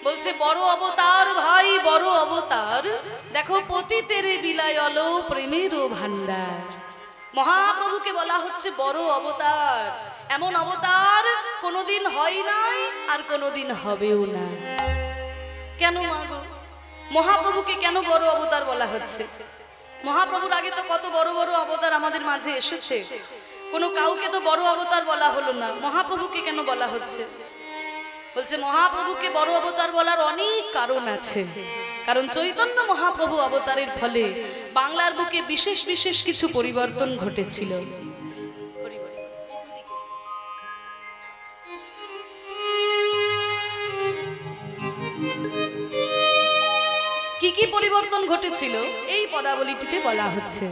বলছে বড় অবতার ভাই বড় অবতার, দেখো পতিতের বিলায়ল প্রেমের ভান্ডার। মহাপ্রভুকে বলা হচ্ছে বড় অবতার। এমন অবতার কোনোদিন হয় নাই আর কোনোদিন হবেও না। কেন মাগো মহাপ্রভুকে কেন বড় অবতার বলা হচ্ছে? মহাপ্রভুর আগে তো কত বড় বড় অবতার আমাদের মাঝে এসেছে, কোনো কাউকে তো বড় অবতার বলা হলো না, মহাপ্রভুকে কেন বলা হচ্ছে? বলছে মহাপ্রভুকে বড় অবতার বলার অনেক কারণ আছে। কারণ চৈতন্য মহাপ্রভু অবতারের ফলে বাংলার বুকে বিশেষ বিশেষ কিছু পরিবর্তন ঘটেছিল। কি কি পরিবর্তন ঘটেছিল এই পদাবলীটিতে বলা হচ্ছে।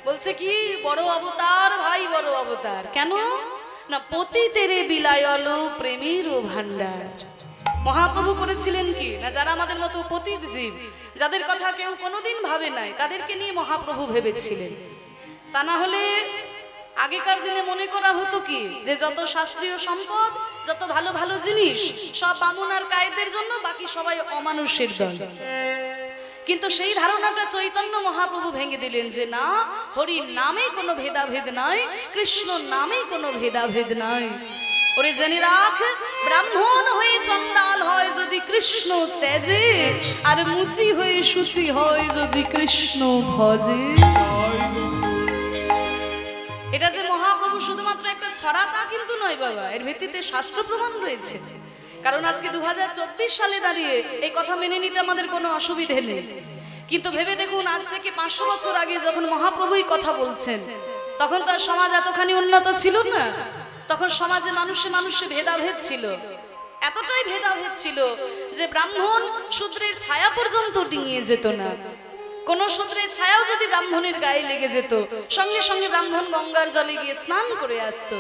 বলছে কি বড় অবতার ভাই বড় অবতার, কেন না পতিতের বিলায়ল প্রেমের ভান্ডার। মহাপ্রভু করেছিলেন কি না যারা আমাদের মতো পতিত জীব, যাদের কথা কেউ কোনোদিন ভাবে নাই, তাদেরকে নিয়ে মহাপ্রভু ভেবেছিলেন। তা না হলে আগেকার দিনে মনে করা হতো কি যে যত শাস্ত্রীয় সম্পদ, যত ভালো ভালো জিনিস সব বামুন আর কায়েদের জন্য, বাকি সবাই অমানুষের দল। কিন্তু সেই ধারণাটা চৈতন্য মহাপ্রভু ভেঙে দিলেন যে না, হরির নামে কোনো ভেদাভেদ নাই, কৃষ্ণ নামে কোনো ভেদাভেদ নাই। ওরে জেনে রাখ, ব্রাহ্মণ হয়ে চন্ডাল হয় যদি কৃষ্ণ তেজে, আর মুচি হয়ে শুচি হয় যদি কৃষ্ণ ভজে। এটা যে মহাপ্রভু শুধুমাত্র একটা ছড়া তা কিন্তু নয় বাবা, এর ভিত্তিতে শাস্ত্র প্রমাণ রয়েছে। কারণ আজকে 2024 সালে দাঁড়িয়ে এই কথা মেনে নিতে আমাদের কোনো অসুবিধে নেই, কিন্তু ভেবে দেখুন আজ থেকে 500 বছর আগে যখন মহাপ্রভুই কথা বলছেন, তখন তার সমাজ এতখানি উন্নত ছিল না। তখন সমাজে মানুষে মানুষে ভেদাভেদ ছিল, এতটাই ভেদাভেদ ছিল যে ব্রাহ্মণ শূদ্রের ছায়া পর্যন্ত ডিঙিয়ে যেত না। কোন শূদ্রের ছায়াও যদি ব্রাহ্মণের গায়ে লেগে যেত, সঙ্গে সঙ্গে ব্রাহ্মণ গঙ্গার জলে গিয়ে স্নান করে আসতো।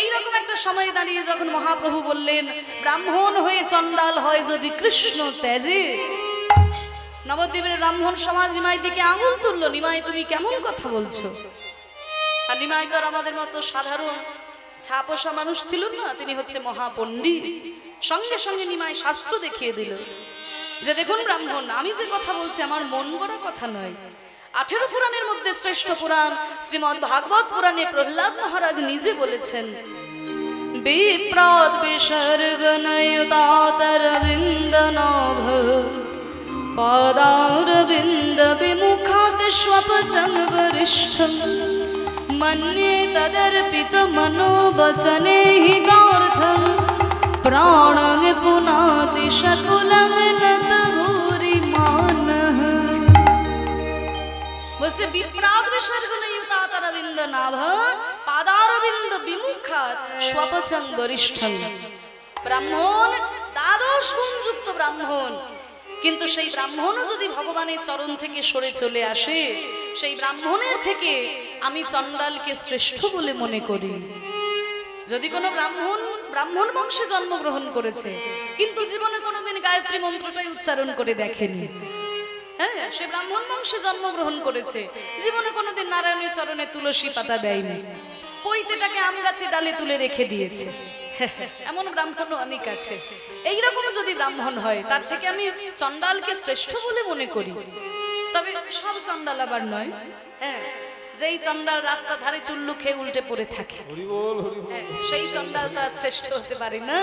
এইরকম একটা সময় দাঁড়িয়ে যখন মহাপ্রভু বললেন ব্রাহ্মণ হয়ে চন্ডাল হয় যদি কৃষ্ণ তেজে, নবদ্বীপের ব্রাহ্মণ সমাজ নিমাই দিকে আঙুল তুললো, নিমাই তুমি কেমন কথা বলছো? আর নিমাই তো আমাদের মতো সাধারণ ছাপোষা মানুষ ছিল না, তিনি হচ্ছে মহাপণ্ডিত। সঙ্গে সঙ্গে নিমাই শাস্ত্র দেখিয়ে দিল যে দেখুন ব্রাহ্মণ, আমি যে কথা বলছি আমার মন গড়া কথা নয়। 18 পুরাণের মধ্যে শ্রেষ্ঠ পুরাণ শ্রীমদ্ ভাগবত পুরাণে প্রহ্লাদ মহারাজ নিজে বলেছেন, বিপ্রাদ বিসর্গ নয়তাতরবিন্দ নাভ পাদারবিন্দ বিমুখাত স্বপচম বরিষ্ঠম মন্যে তদর্পিত মনোবচনে হিতার্থম প্রাণং পুনাতি শকুলং নত ভূরি মানঃ। বলছে বিপ্রাদ বিসর্গ নয়তাতরবিন্দ নাভ পাদারবিন্দ বিমুখাত স্বপচং বরিষ্ঠম। ব্রাহ্মণ দ্বাদশ গুণযুক্ত ব্রাহ্মণ, কিন্তু সেই ব্রাহ্মণও যদি ভগবানের চরণ থেকে সরে চলে আসে, সেই ব্রাহ্মণের থেকে আমি চণ্ডালকে শ্রেষ্ঠ বলে মনে করি। যদি কোনো ব্রাহ্মণ বংশে জন্মগ্রহণ করেছে কিন্তু জীবনে কোনোদিন গায়ত্রী মন্ত্রটাই উচ্চারণ করে দেখেনি, হ্যাঁ সে ব্রাহ্মণ বংশে জন্মগ্রহণ করেছে, জীবনে কোনোদিন নারায়ণের চরণে তুলসী পাতা দেয়নি, পৈতেটাকে আম গাছে ডালে তুলে রেখে দিয়েছে, এমন ব্রাহ্মণ অনেক আছে। এইরকম যদি ব্রাহ্মণ হয় তার থেকে আমি চণ্ডালকে শ্রেষ্ঠ বলে মনে করি। তবে সব চণ্ডাল আবার নয়, হ্যাঁ যেই চণ্ডাল রাস্তা ধারে চুল্লু খেয়ে উল্টে পড়ে থাকে, সেই চণ্ডাল তো আর শ্রেষ্ঠ হতে পারে না।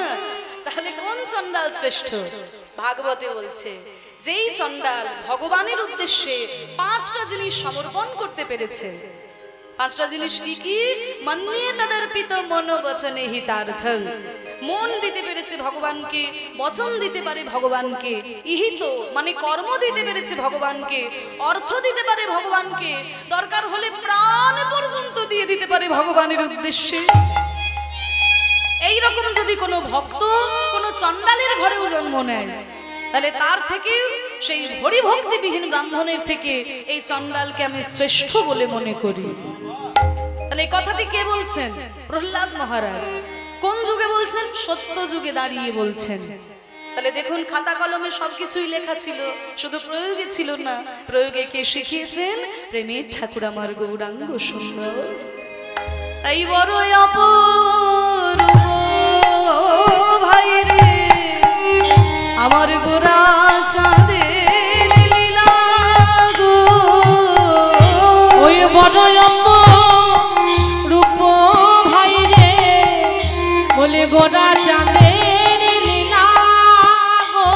তাহলে কোন চণ্ডাল শ্রেষ্ঠ? ভাগবতে বলছে যেই চণ্ডাল ভগবানের উদ্দেশ্যে 5টা জিনিস সমর্পণ করতে পেরেছে। 5টা জিনিস কি কি? মন্যে তদর্পিত মনোবচনে হিতার্থং, মন দিতে পেরেছে ভগবানকে, বচন দিতে পারে ভগবানকে, ইহিত মানে কর্ম দিতে পেরেছে ভগবানকে, অর্থ দিতে পারে ভগবানকে, দরকার হলে প্রাণ পর্যন্ত দিয়ে দিতে পারে ভগবানের উদ্দেশ্যে। এইরকম যদি কোনো ভক্ত কোনো চণ্ডালের ঘরেও জন্ম নেয়, তাহলে তার থেকে সেই হরিভক্তিবিহীন ব্রাহ্মণের থেকে এই চণ্ডালকে আমি শ্রেষ্ঠ বলে মনে করি। তাহলে এই কথাটি কে বলছেন? প্রহ্লাদ মহারাজ। কোন যুগে বলছেন? সত্য যুগে দাঁড়িয়ে বলছেন। তাহলে দেখুন খাতা কলমে সবকিছুই লেখা ছিল, শুধু প্রয়োগে ছিল না। প্রয়োগে কে শিখিয়েছেন? প্রেমের ঠাকুর আমার গৌরাঙ্গ সুন্দর। তাই বড় অপরূপ ভাই রে আমার গোরা চাঁদের লীলা গো ওই বড় রূপ ভাই রে বলে গোরা চাঁদের লীলা গো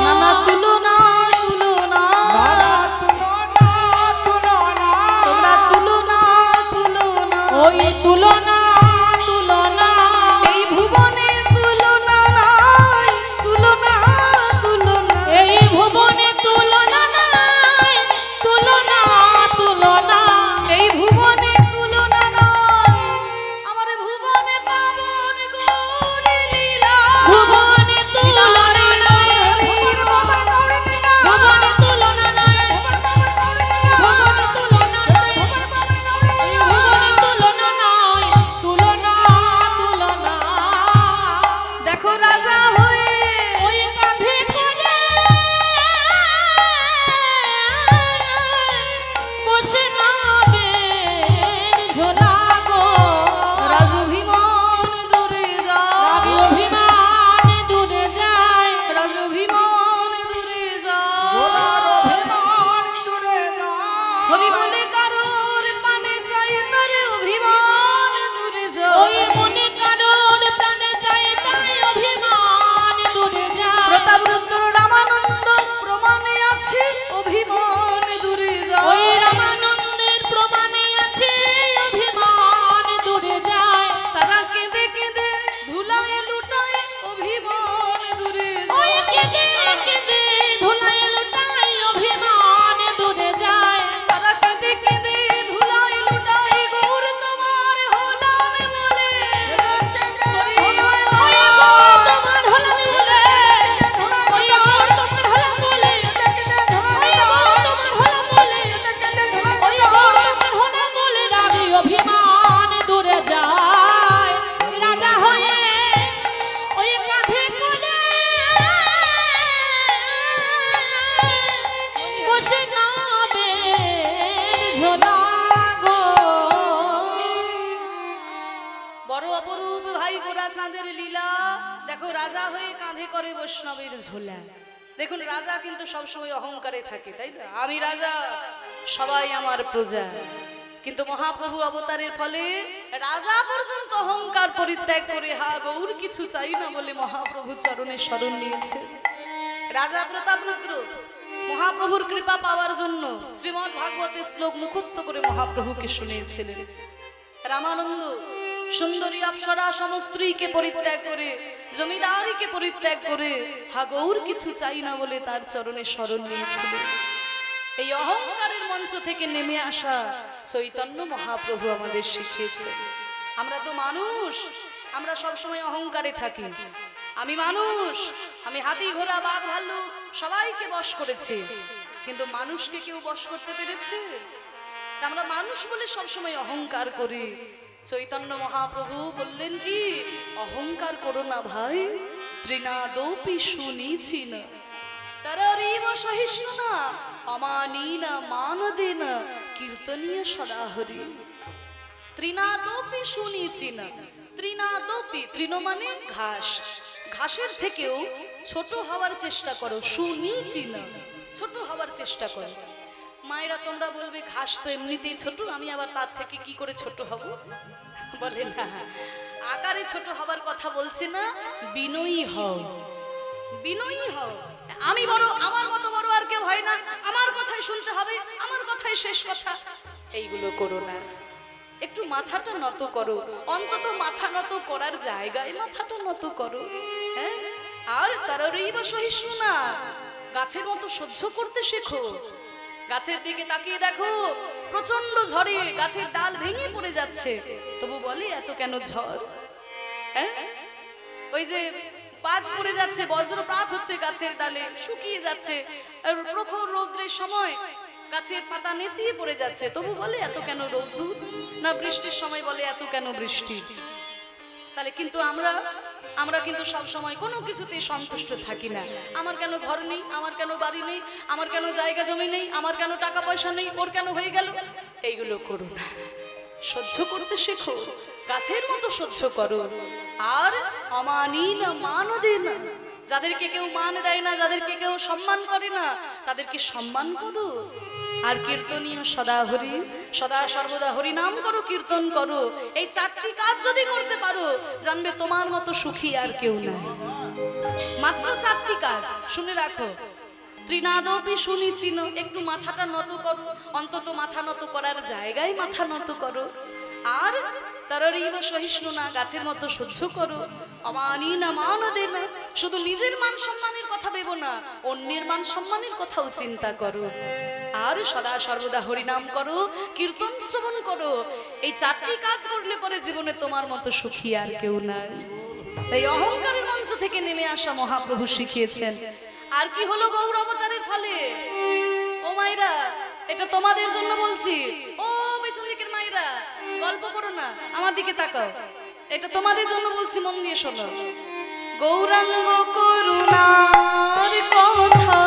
নানা তুলনা তুলনা তোমরা তুলনা তুলনা ওই তুলনা তুলনা এই ভুবনে তুলনা নাই তুলনা তুলনা এই ভুবনে তুলনা নাই তুলনা তুলনা এই ভুবনে তুলনা নাই আমার ভুবনে পাবন গৌরী লীলা ভুবনে তুলনা নাই ভুবনে তুলনা নাই ভুবনে তুলনা নাই ভুবনে তুলনা নাই তুলনা তুলনা দেখো রাজা হয়ে ওই কাঁধে করে বসে নাবে ঝোলা গো রাজভিমান দূরে যায় অভিমান দূরে যায় রাজভিমান দূরে যায় হরি বলে কারোর পানে চাই তার অভিমান দূরে ওই যায় মনে কারোর প্রাণে যায় তাই অভিমান দূরে যায় প্রতাপ রুদ্র রামানন্দ প্রমাণে আছে অভিমান দূরে ওই যায় রামানন্দের প্রমাণে আছে অভিমান দূরে যায় তারা কেঁদে কেঁদে ধুলায় লুটায় অভিমান দূরে ওই যায় কেঁদে কেঁদে ধুলায় লুটায় অভিমান দূরে যায় তারা কেঁদে কেঁদে ধুলায় লুটায় গৌর তোমার হলাম বলে ওই গো তোমার হলাম বলে ওই গো তোমার হলাম বলে ওই গো তোমার হলাম বলে ওই গো তোমার হলাম বলে রাবি অভিমান দূরে যায় রাজা হয়ে ওই কাঁধে করে বসে নাবে ঝোলা গো বড় অপরূপ ভাই গোরা চাঁদের লীলা দেখো রাজা হয়ে কাঁধে করে বৈষ্ণবের ঝোলা দেখুন রাজা কিন্তু সবসময় অহংকারে থাকে তাই না আমি রাজা সবাই আমার প্রজা কিন্তু মহাপ্রভুর অবতারের ফলে রাজা পর্যন্ত অহংকার পরিত্যাগ করে হা গৌর কিছু চাই না বলে মহাপ্রভু চরণে শরণ নিয়েছে রাজা প্রতাপ রুদ্র মহাপ্রভুর কৃপা পাওয়ার জন্য শ্রীমদ্ ভাগবতের শ্লোক মুখস্থ করে মহাপ্রভুকে শুনিয়েছিলেন রামানন্দ সুন্দরী অপ্সরা সমস্ত্রীকে পরিত্যাগ করে জমিদারিকে পরিত্যাগ করে হা গৌর কিছু চাই না বলে তার চরণে শরণ নিয়েছিল এই অহংকারের মঞ্চ থেকে নেমে আসা চৈতন্য মহাপ্রভু আমাদের শিখিয়েছে আমরা তো মানুষ আমরা সব সময় অহংকারে থাকি আমি মানুষ আমি হাতি ঘোড়া বাঘ ভাল্লুক সবাইকে বশ করেছি কিন্তু মানুষকে কেউ বশ করতে পেরেছে আমরা মানুষ বলে সব সময় অহংকার করি চৈতন্য মহাপ্রভু বললেন কি অহংকার করো না ভাই ত্রিনাদৌপি শুনিছি না তররিব সহিষ্ণু না অমানীনা মানদেনা কীর্তনীয় সদাহরি ত্রিনাদৌপি শুনিছি না ত্রিনাদৌপি তৃণ মানে ঘাস ঘাসের থেকেও ছোট হওয়ার চেষ্টা করো শুনিছি না ছোট হওয়ার চেষ্টা করো মায়েরা তোমরা বলবে ঘাস তো এমনিতেই ছোট আমি আবার তার থেকে কি করে ছোট হব বলে না আকারে ছোট হবার কথা বলছে না বিনয়ী হও বিনয়ী হও আমি বড় আমার মতো বড় আর কেউ হয় না আমার কথাই শুনতে হবে আমার কথাই শেষ কথা এইগুলো করো না একটু মাথাটা নত করো অন্তত মাথা নত করার জায়গায় মাথাটা নত করো হ্যাঁ আর তারই বা সহিষ্ণু না গাছের মতো সহ্য করতে শেখো গাছের দিকে তাকিয়ে দেখো প্রচন্ড ঝড়ে গাছের ডাল ভেঙে পড়ে যাচ্ছে তবু বলে এত কেন ঝড় হ্যাঁ ওই যে পাঁচ পড়ে যাচ্ছে বজ্রপাত হচ্ছে গাছের ডালে শুকিয়ে যাচ্ছে প্রখর রৌদ্রের সময় গাছের পাতা নেতিয়ে পড়ে যাচ্ছে তবু বলে এত কেন রৌদ্র না বৃষ্টির সময় বলে এত কেন বৃষ্টি তাহলে কিন্তু আমরা কিন্তু সব সময় কোনো কিছুতে সন্তুষ্ট থাকি না আমার কেন ঘর নেই আমার কেন বাড়ি নেই আমার কেন জায়গা জমি নেই আমার কেন টাকা পয়সা নেই ওর কেন হয়ে গেল এইগুলো করো না সহ্য করতে শেখো গাছের মতো সহ্য করো আর অমানীনা মানদেনা যাদেরকে কেউ মান দেয় না, যাদেরকে কেউ সম্মান করে না, তাদেরকে সম্মান করো। আর কীর্তনীয় সদা হরি, সদা সর্বদা হরি নাম করো, কীর্তন করো। এই 4টি কাজ যদি করতে পারো, জানবে তোমার মতো সুখী আর কেউ নাই। মাত্র 4টি কাজ শুনে রাখো। ত্রিনাদপি শুনিচিন, একটু মাথাটা নত করো, অন্তত মাথা নত করার জায়গায় মাথা নত করো। আর তররিব সহিষ্ণু না, গাছের মতো সহ্য করো। অমানি না মান দে না, শুধু নিজের মান সম্মানের কথা ভেবো না, অন্যের মান সম্মানের কথাও চিন্তা করো। আর সদা সর্বদা হরিনাম করো, কীর্তন শ্রবণ করো। এই 4টি কাজ করলে পরে জীবনে তোমার মতো সুখী আর কেউ নাই। তাই অহংকারের মঞ্চ থেকে নেমে আসা মহাপ্রভু শিখিয়েছেন। আর কি হলো গৌর অবতারের ফলে? ও মাইরা, এটা তোমাদের জন্য বলছি। ও পেছন দিকের মাইরা, গল্প করো না, আমার দিকে তাকাও। এটা তোমাদের জন্য বলছি, মন দিয়ে শোনো। গৌরাঙ্গ করুণার কথা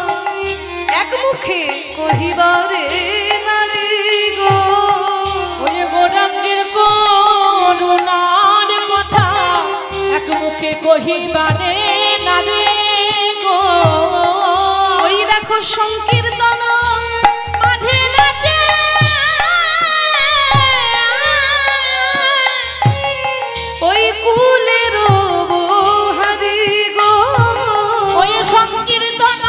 এক মুখে কহিবারে নারী গো। ওই গৌরাঙ্গের করুণার কথা এক মুখে কহিবারে নারী গো। ওই দেখো সংকীর্তন মাঝে নাচে, ওই কুলের বহারি গো। ওই সংকীর্তন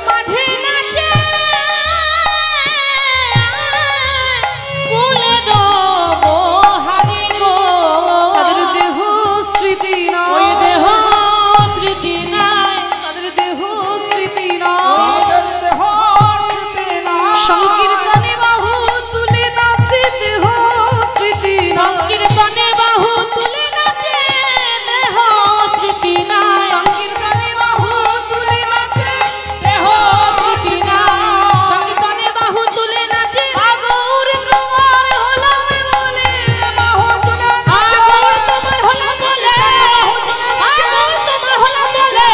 মাঝে নাচে, কুলের বহারি গো। তাদের দেহ স্মৃতি না, ওই দেহ স্মৃতি নাই, তাদের দেহ স্মৃতি না। ওই দেহ স্মৃতি নাই। সংকীর্তনে বাহু তুলে নাচে দেহ স্মৃতি না। সংকীর্তনে বাহু তুলে নাচে দেহ স্মৃতি নাই। সংকীর্তনে বাহু তুলে নাচে দেহ স্মৃতি নাই। সংকীর্তনে বাহু তুলে নাচে আগৌর তোমার হলাম বলে, বাহু তুলে নাচে। আগর তোমার হলো বলে, আগর তোমার হলো বলে,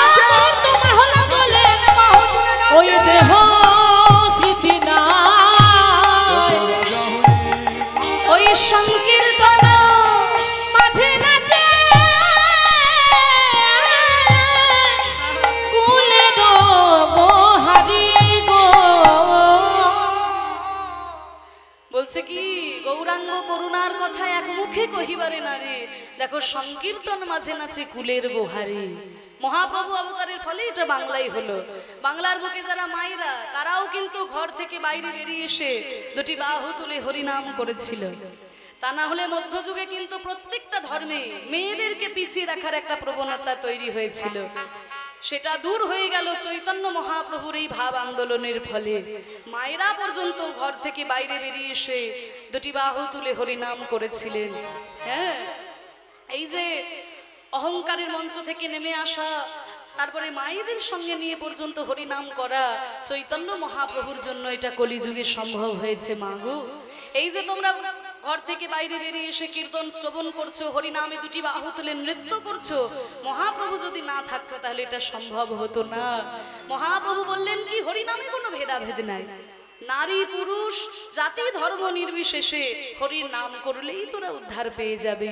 আগর তোমার হলো বলে, ওই দেহ স্মৃতি নাই। ওই সংকীর্তন মাঝে নাচে কুলের বহারি গো। বলছে কি, গৌরাঙ্গ করুণার কথা এক মুখে কহিবারে নারী। দেখো সংকীর্তন মাঝে নাচে কুলের বহারি। মহাপ্রভু অবতারের ফলে এটা বাংলায় হলো। বাংলার বুকে যারা মায়েরা, তারাও কিন্তু ঘর থেকে বাইরে বেরিয়ে এসে 2টি বাহু তুলে হরিনাম করেছিল। তা না হলে মধ্যযুগে কিন্তু প্রত্যেকটা ধর্মে মেয়েদেরকে পিছিয়ে রাখার একটা প্রবণতা তৈরি হয়েছিল। সেটা দূর হয়ে গেল চৈতন্য মহাপ্রভুর এই ভাব আন্দোলনের ফলে। মায়েরা পর্যন্ত ঘর থেকে বাইরে বেরিয়ে এসে 2টি বাহু তুলে হরিনাম করেছিলেন। হ্যাঁ, এই যে অহংকারের মঞ্চ থেকে নেমে আসা, তারপরে মায়েদের সঙ্গে নিয়ে পর্যন্ত হরিনাম করা, চৈতন্য মহাপ্রভুর জন্য এটা কলিযুগে সম্ভব হয়েছে। মাগো, এই যে তোমরা ঘর থেকে বাইরে বেরিয়ে এসে কীর্তন শ্রবণ করছো, হরিনামে 2টি বাহু তুলে নৃত্য করছো, মহাপ্রভু যদি না থাকতো তাহলে এটা সম্ভব হতো না। মহাপ্রভু বললেন কি, হরিনামে কোনো ভেদাভেদ নাই। নারী পুরুষ জাতি ধর্ম নির্বিশেষে হরির নাম করলেই তোরা উদ্ধার পেয়ে যাবে।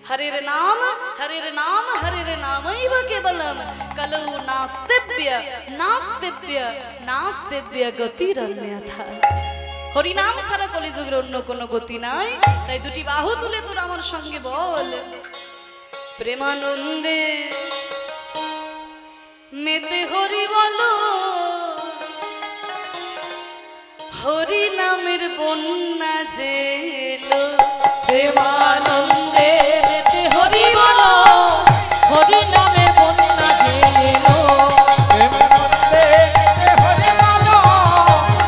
হরের নাম হরের নাম হরের নামৈব কেবলম কলৌ নাস্তেব্য নাস্তেব্য নাস্তেব্য গতিরন্যথা। হরিনাম ছাড়া কলিযুগের অন্য কোনো গতি নাই। তাই 2টি বাহু তুলে তোরা আমার সঙ্গে বল, প্রেমানন্দে মেতে হরি বলো, হরি নামের বন্যা জেলো। প্রেমানন্দে মেতে হরি বলো, হরি নামে বন্যা জেলো। প্রেমানন্দে মেতে হরি বলো,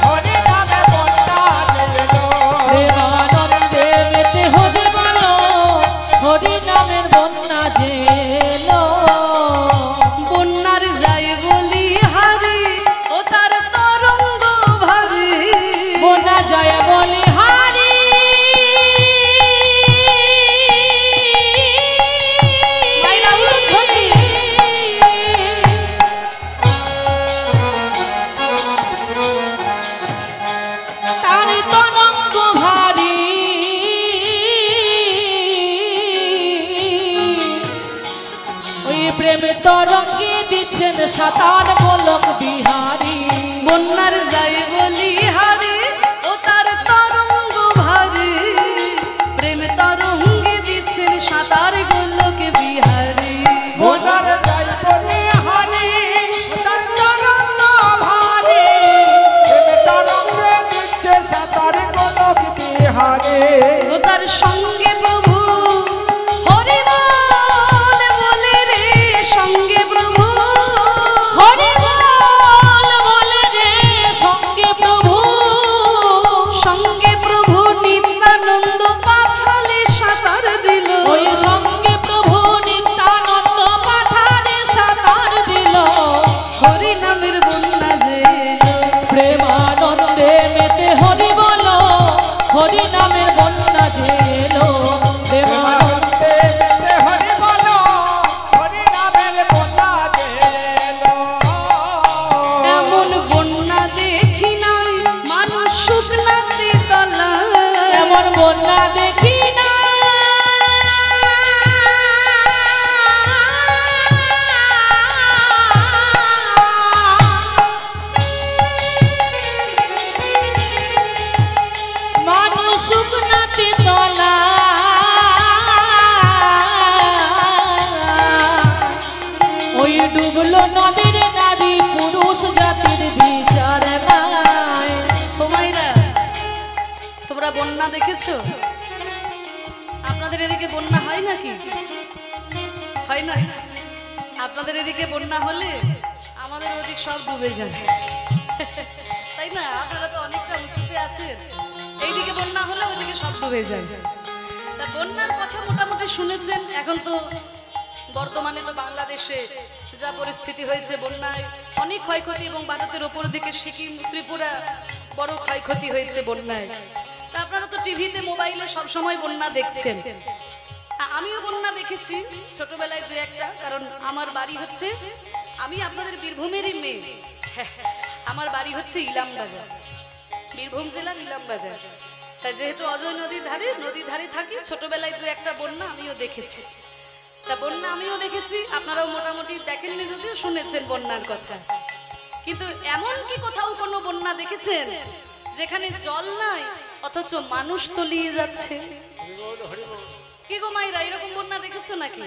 হরি নামে বন্যা জেলো। প্রেমানন্দে মেতে হরি বলো, হরি নামের বন্যা জেলো। বন্যার যায় বলি হারি, ও তার তরঙ্গ ভারী। বন্যা যায় বলি হারি, দিচ্ছেন সাতার গোলক বিহারী। বন্যার যাই বলি হারে ও তার তরঙ্গ ভারে, প্রেম তরঙ্গে দিচ্ছেন সাতার গোলক বিহারী। বন্যার যাই বলি হারি তার তরঙ্গ ভারী, তরঙ্গে দিচ্ছে সাতার গোলক বিহারী। ও তার সঙ্গে প্রভু হরি বল বলে রে, সঙ্গে প্রভু হরি বল বলে রে, সঙ্গে প্রভু। সঙ্গে প্রভু নিত্যানন্দ পাথালে সাঁতার দিল। ওই সঙ্গে প্রভু নিত্যানন্দ পাথারে সাঁতার দিল। হরি নামের বন্যা যে এলো। প্রেমানন্দে মেতে হরি বল, হরি নামের বন্যা যে এলো। প্রেমানন্দে প্রেমানন্দে হরি বলো, হরি নামের বন্যা যে এলো। এমন বন্যা দেখি নাই মানুষ শুকনাতে তলা। এমন বন্যা দেখি না। মানুষ শুকনাতে তলা। ওই ডুবলো নদীর নারী পুরুষ জাতির বিচার নাই। তোমাইরা তোমরা বন্যা দেখেছো? আপনাদের এদিকে বন্যা হয় নাকি? হয় না? আপনাদের এদিকে বন্যা হলে আমাদের ওদিক সব ডুবে যায়, তাই না? আপনারা তো অনেকটা উঁচুতে আছেন, এইদিকে বন্যা হলে ওইদিকে সব ডুবে যায়। তা বন্যার কথা মোটামুটি শুনেছেন। এখন তো বর্তমানে তো বাংলাদেশে যা পরিস্থিতি হয়েছে, বন্যায় অনেক ক্ষয়ক্ষতি, এবং ভারতের ওপর দিকে সিকিম ত্রিপুরা বড় ক্ষয়ক্ষতি হয়েছে বন্যায়। তা আপনারা তো টিভিতে মোবাইলে সব সময় বন্যা দেখছেন। আমিও বন্যা দেখেছি ছোটবেলায় দু একটা, কারণ আমার বাড়ি হচ্ছে, আমি আপনাদের বীরভূমেরই মেয়ে। আমার বাড়ি হচ্ছে ইলামবাজার, বীরভূম জেলার ইলামবাজার। তাই যেহেতু অজয় নদীর ধারে থাকি, ছোটবেলায় দু একটা বন্যা আমিও দেখেছি। তা বন্যা আমিও দেখেছি, আপনারাও মোটামুটি দেখেননি যদিও শুনেছেন বন্যার কথা। কিন্তু এমন কি কোথাও কোনো বন্যা দেখেছেন যেখানে জল নাই অথচ মানুষ তলিয়ে যাচ্ছে? কি গো মাইরা, এরকম বন্যা দেখেছো নাকি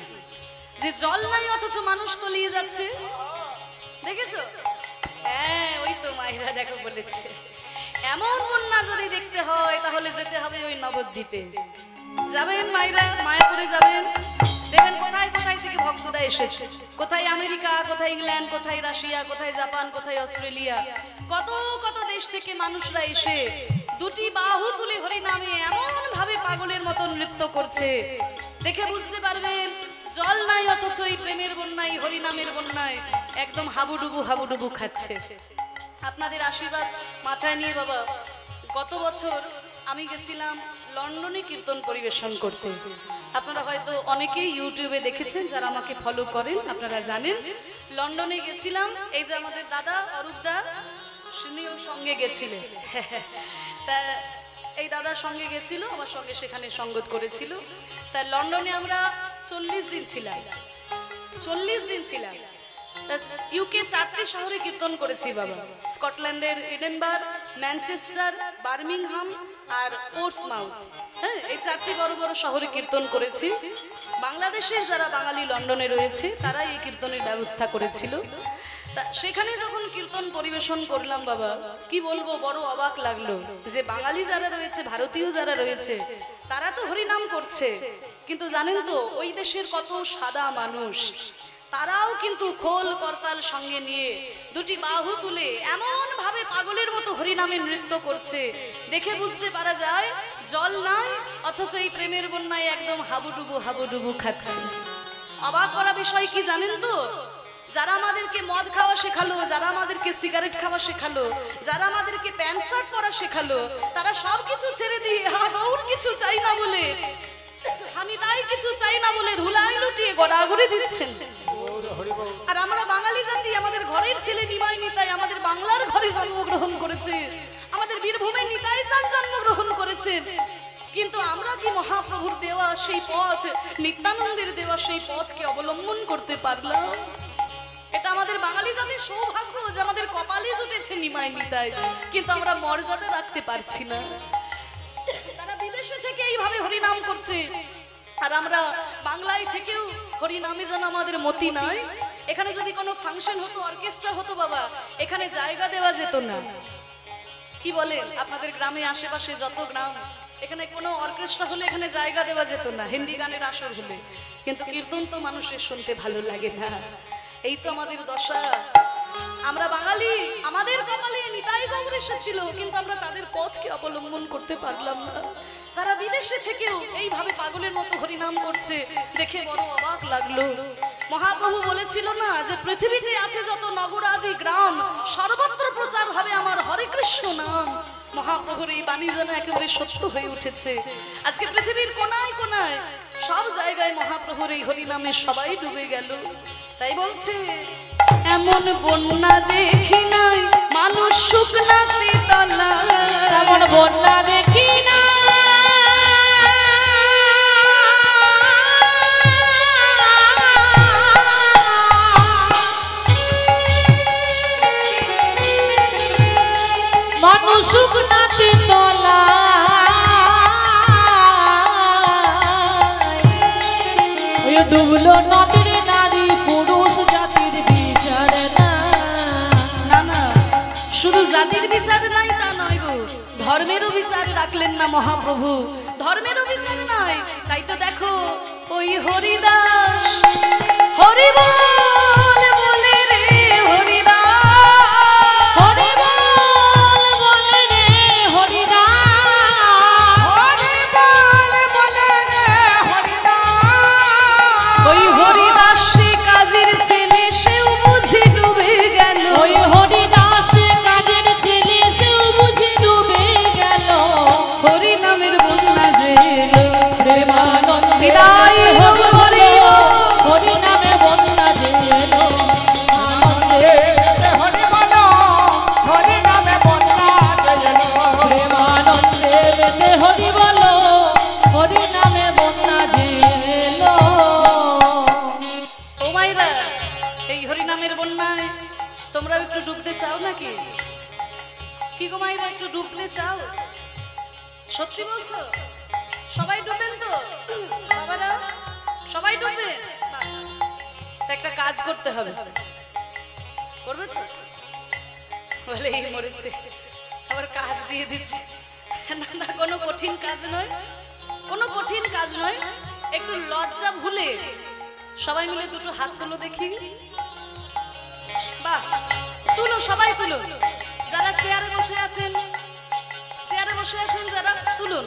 যে জল নাই অথচ মানুষ তলিয়ে যাচ্ছে? দেখেছো? হ্যাঁ, ওই তো মাইরা দেখো বলেছে। এমন বন্যা যদি দেখতে হয় তাহলে যেতে হবে ওই নবদ্বীপে। যাবেন মাইরা, মায়াপুরে যাবেন, দেখবেন কোথায় কোথায় থেকে ভক্তরা এসেছে। কোথায় আমেরিকা, কোথায় ইংল্যান্ড, কোথায় রাশিয়া, কোথায় জাপান, কোথায় অস্ট্রেলিয়া, কত কত দেশ থেকে মানুষরা এসে দুটি বাহু তুলে হরি নামে এমন ভাবে পাগলের মতো নৃত্য করছে। দেখে বুঝতে পারবেন জল নাই অথচ এই প্রেমের বন্যায়, হরি নামের বন্যায় একদম হাবুডুবু খাচ্ছে। আপনাদের আশীর্বাদ মাথায় নিয়ে বাবা, গত বছর আমি গেছিলাম লন্ডনে কীর্তন পরিবেশন করতে। আপনারা হয়তো অনেকেই ইউটিউবে দেখেছেন, যারা আমাকে ফলো করেন আপনারা জানেন। লন্ডনে গেছিলাম, এই যে আমাদের দাদা অরূপদা, তিনিও সঙ্গে গেছিলেন। তা এই দাদার সঙ্গে গেছিল, আমার সঙ্গে সেখানে সঙ্গত করেছিল। তা লন্ডনে আমরা 40 দিন ছিলাম। 40 দিন ছিলাম। ইউকে 4টি শহরে কীর্তন করেছি বাবা। স্কটল্যান্ডের এডেনবার্গ, ম্যানচেস্টার, বার্মিংহাম আর পোর্টসমাউথ। হ্যাঁ, এই 4টি বড় বড় শহরে কীর্তন করেছি। বাংলাদেশের যারা বাঙালি লন্ডনে রয়েছে তারা এই কীর্তনের ব্যবস্থা করেছিল। তা সেখানে যখন কীর্তন পরিবেশন করলাম বাবা, কি বলবো, বড় অবাক লাগলো যে বাঙালি যারা রয়েছে, ভারতীয় যারা রয়েছে, তারা তো হরিনাম করছে, কিন্তু জানেন তো ওই দেশের কত সাদা মানুষ, তারাও কিন্তু খোল করতাল সঙ্গে নিয়ে দুটি বাহু তুলে এমন ভাবে পাগলের মতো হরিনামে নৃত্য করছে। দেখে বুঝতে পারা যায় জল নাই অথচ এই প্রেমের বন্যায় একদম হাবুডুবু খাচ্ছে। অবাক করা বিষয় কি জানেন তো, যারা আমাদেরকে মদ খাওয়া শেখালো, যারা আমাদেরকে সিগারেট খাওয়া শেখালো, যারা আমাদেরকে প্যান্ট শার্ট পরা শেখালো, তারা সব কিছু ছেড়ে দিয়ে গৌর কিছু চাই না বলে, আমি তাই কিছু চাই না বলে ধুলাই লুটিয়ে গড়াগড়ি দিচ্ছেন। আর আমরা বাঙালি জাতি, আমাদের ঘরের ছেলে নিমাই নিতাই আমাদের বাংলার ঘরে জন্মগ্রহণ করেছে, আমাদের বীরভূমের নিতাই চাঁদ জন্মগ্রহণ করেছে, কিন্তু আমরা কি মহাপ্রভুর দেওয়া সেই পথ, নিত্যানন্দের দেওয়া সেই পথকে অবলম্বন করতে পারলাম? এটা আমাদের আমাদের সৌভাগ্য যে আমাদের কপালে জুটেছে নিমাই নিতাই, কিন্তু আমরা মর্যাদা রাখতে পারছি না। তারা বিদেশে থেকে এইভাবে হরিনাম করছে, আর আমরা বাংলায় থেকেও হরিনামে যেন আমাদের মতি নাই। এখানে যদি কোনো ফাংশন হতো, অর্কেস্ট্রা হতো বাবা, এখানে জায়গা দেওয়া যেত না। কি বলেন আপনাদের গ্রামে আশেপাশে যত গ্রাম, এখানে কোনো অর্কেস্ট্রা হলে এখানে জায়গা দেওয়া যেত না, হিন্দি গানের আসর হলে। কিন্তু কীর্তন তো মানুষের শুনতে ভালো লাগে না, এই তো আমাদের দশা। আমরা বাঙালি, আমাদের কপালে নিতাই গৌর এসেছিল, কিন্তু আমরা তাদের পথকে অবলম্বন করতে পারলাম না। তারা বিদেশে থেকেও এইভাবে পাগলের মতো হরিনাম করছে, দেখে বড় অবাক লাগলো। মহাপ্রভু বলেছিল না যে পৃথিবীতে আছে যত নগর আদি গ্রাম, সর্বত্র প্রচার হবে আমার হরে কৃষ্ণ নাম। মহাপ্রভুর এই বাণী যেন একেবারে সত্য হয়ে উঠেছে। আজকে পৃথিবীর কোনায় কোনায় সব জায়গায় মহাপ্রভুর এই হরিনামে সবাই ডুবে গেল। তাই বলছে এমন বন্যা দেখি নাই মানুষ শুকনাতে তলা, এমন বন্যা দেখি না মানুষ শুকনাতে তলা, ওই ডুবলো নদীর নারী পুরুষ জাতির বিচার না। না না, শুধু জাতির বিচার নাই তা নয় গো, ধর্মেরও বিচার রাখলেন না মহাপ্রভু। ধর্মেরও বিচার নাই, তাই তো দেখো ওই হরিদাস হরি বল বলে রে হরিদাস, হরি বল বলে রে হরিদাস, হরি বল বলে রে হরিদাস। ওই হরিদাস সে কাজের ছেলে, সেও বুঝে ডুবে গেল। ওই হরিদাস কাজের ছেলে, সেও বুঝি ডুবে গেল। হরি নামের বন্যা যে এলো, প্রেমানন্দে বিদায় হোক হরি বল। হরি নামে বন্যা যে এলো, আনন্দে হরি বল, হরি নামে বন্যা যে এলো। প্রেমানন্দে রে হরি বলো, হরি নামে বন্যা যে এলো। ও মাইরা, এই হরি নামের বন্যায় তোমরা একটু ডুবতে চাও নাকি? কি গো মাইরা, একটু ডুবতে চাও? সত্যি বলছো? সবাই ডুবেন তো? বাবারা সবাই ডুববে? বাহ। তা একটা কাজ করতে হবে, করবে তো? বলে এই মরেছে, আবার কাজ দিয়ে দিচ্ছে। না না, কোনো কঠিন কাজ নয়, কোনো কঠিন কাজ নয়। একটু লজ্জা ভুলে সবাই মিলে দুটো হাত তুলো দেখি। বাহ, তুলো, সবাই তুলো। যারা চেয়ারে বসে আছেন, চেয়ারে বসে আছেন যারা, তুলুন।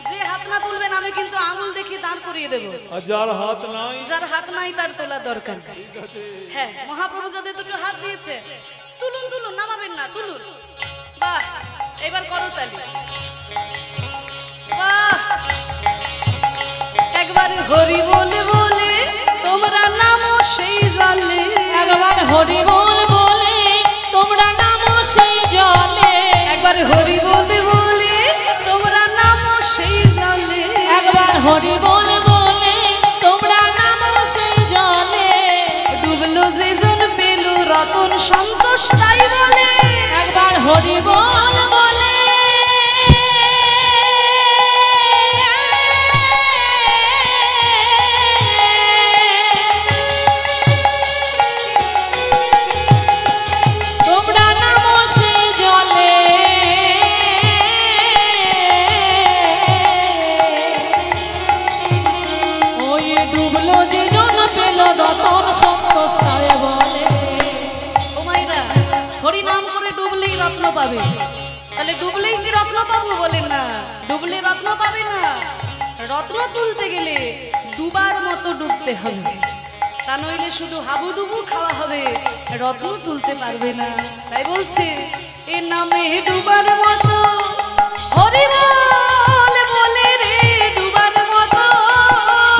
যে হাত না তুলবেন আমি কিন্তু আঙুল দেখিয়ে দাঁড় করিয়ে দেবো। যার হাত নাই, যার হাত নাই তার তোলা দরকার। হ্যাঁ, মহাপ্রভু যাদের দুটো হাত দিয়েছে, তুলুন তুলুন, নামাবেন না, তুলুন। বাহ, এবার করো তালি। বাহ, একবার হরি বলে বলে তোমরা নামো সেই জলে, একবার হরি বল বলে তোমরা নামো সেই জলে, একবার হরি বলে বলে তোমরা নামো সেই জলে, একবার হরি বল বলে তোমরা নামো সেই জলে, ডুবলো যে জন পেল রতন সন্তোষ তাই বলে, একবার হরি বল বলে তোমরা নামো সেই জলে, ওই ডুবলো যে জন পেল রতন সন্তোষ তাই বলে। ও মাইরা, হরি নাম করে ডুবলেই রত্ন পাবে। তাহলে ডুবলেই কি রত্ন পাবো? বলেন না, ডুবলে রত্ন পাবে না। রত্ন তুলতে গেলে ডুবার মতো ডুবতে হবে, তা নইলে শুধু হাবুডুবু খাওয়া হবে, রত্ন তুলতে পারবে না। তাই বলছে এ নামে ডুবার মতো হরি বল বলে রে ডুবার মতো,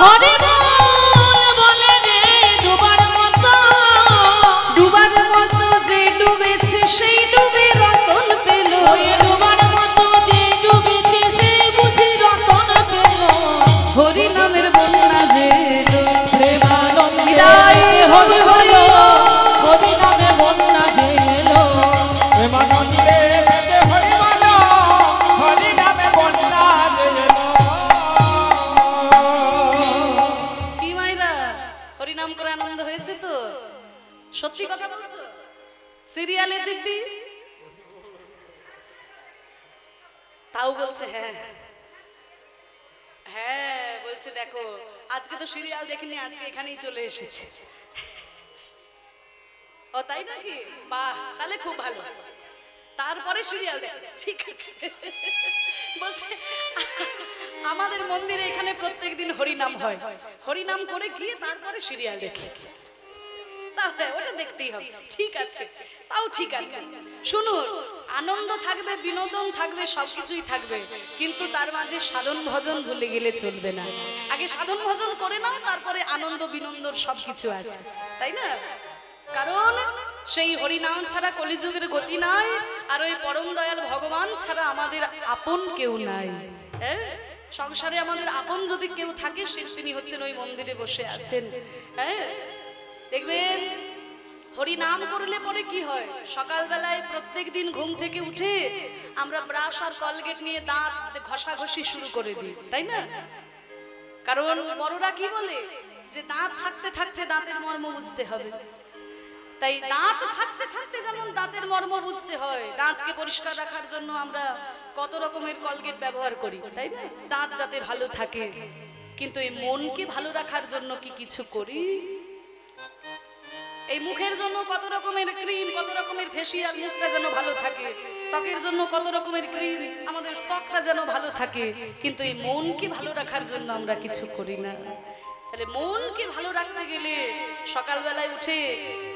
হরি বল বলে রে ডুবার মতো, ডুবার মতো যে ডুবেছে সেই ডুবে রতন পেল, ওই ডুবার মতো যে ডুবেছে সেই বুঝি রতন পেল। হরি নামের বন্যা যে এলো, প্রেমানন্দে বিদায় হোক হরি বল। হরি নামে বন্যা সত্যি কথা বলছো? সিরিয়ালে দিব্যি তাও বলছে হ্যাঁ হ্যাঁ, বলছে দেখো আজকে তো সিরিয়াল দেখিনি, আজকে এখানেই চলে এসেছে। ও তাই নাকি? বাহ, তাহলে খুব ভালো। তারপরে সিরিয়াল দেখ, ঠিক আছে। বলছে আমাদের মন্দিরে এখানে প্রত্যেকদিন হরিনাম হয়, হরিনাম করে গিয়ে তারপরে সিরিয়াল দেখি। তাহলে ওটা দেখতেই হবে, ঠিক আছে, তাও ঠিক আছে। শুনুন, আনন্দ থাকবে, বিনোদন থাকবে, সবকিছুই থাকবে, কিন্তু তার মাঝে সাধন ভজন ভুলে গেলে চলবে না। আগে সাধন ভজন করে নাও, তারপরে আনন্দ বিনোদন সবকিছু আছে, তাই না? কারণ সেই হরিনাম ছাড়া কলিযুগের গতি নাই, আর ওই পরম দয়াল ভগবান ছাড়া আমাদের আপন কেউ নাই। হ্যাঁ, সংসারে আমাদের আপন যদি কেউ থাকে, তিনি হচ্ছেন ওই মন্দিরে বসে আছেন। হ্যাঁ, দেখবেন হরি নাম করলে পরে কি হয়, সকালবেলায় প্রত্যেকদিন ঘুম থেকে উঠে আমরা ব্রাশ আর কলগেট নিয়ে দাঁত ঘষাঘষি শুরু করে দিই, তাই না? কারণ বড়রা কি বলে যে দাঁত থাকতে থাকতে দাঁতের মর্ম বুঝতে হবে। তাই দাঁত থাকতে থাকতে যেমন দাঁতের মর্ম বুঝতে হয়, দাঁতকে পরিষ্কার রাখার জন্য আমরা কত রকমের কলগেট ব্যবহার করি, তাই না? দাঁত যাতে ভালো থাকে। কিন্তু এই মনকে ভালো রাখার জন্য কি কিছু করি? এই মুখের জন্য কত রকমের ক্রিম, কত রকমের ফেসিয়াল, মুখটা যেন ভালো থাকে। ত্বকের জন্য কত রকমের ক্রিম, আমাদের ত্বকটা যেন ভালো থাকে। কিন্তু এই মনকে ভালো রাখার জন্য আমরা কিছু করি না। তাহলে মনকে ভালো রাখতে গেলে সকালবেলায় উঠে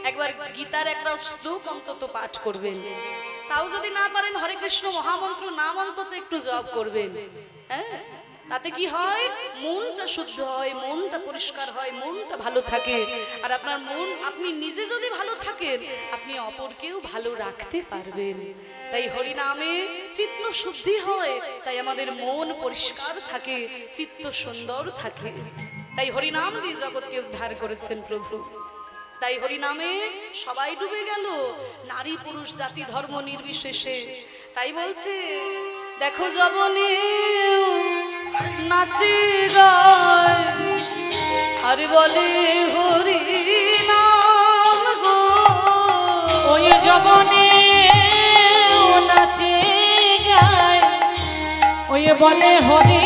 একবার গীতার একটা শ্লোক অন্তত পাঠ করবেন। তাও যদি না পারেন হরে কৃষ্ণ মহামন্ত্র নাম অন্তত একটু জপ করবেন। হ্যাঁ, তাতে কি হয়, মনটা শুদ্ধ হয়, মনটা পরিষ্কার হয়, মনটা ভালো থাকে। আর আপনার মন, আপনি নিজে যদি ভালো থাকেন, আপনি অপরকেও ভালো রাখতে পারবেন। তাই হরিনামে চিত্ত শুদ্ধি হয়, তাই আমাদের মন পরিষ্কার থাকে, চিত্ত সুন্দর থাকে। তাই হরিনাম দিয়ে জগৎকে উদ্ধার করেছেন প্রভু। তাই হরিনামে সবাই ডুবে গেল, নারী পুরুষ জাতি ধর্ম নির্বিশেষে। তাই বলছে দেখো যবনে নাচি গায় আর বলে হরি নাম গো, ওই যবনে নাচি গায়, ওই বলে হরি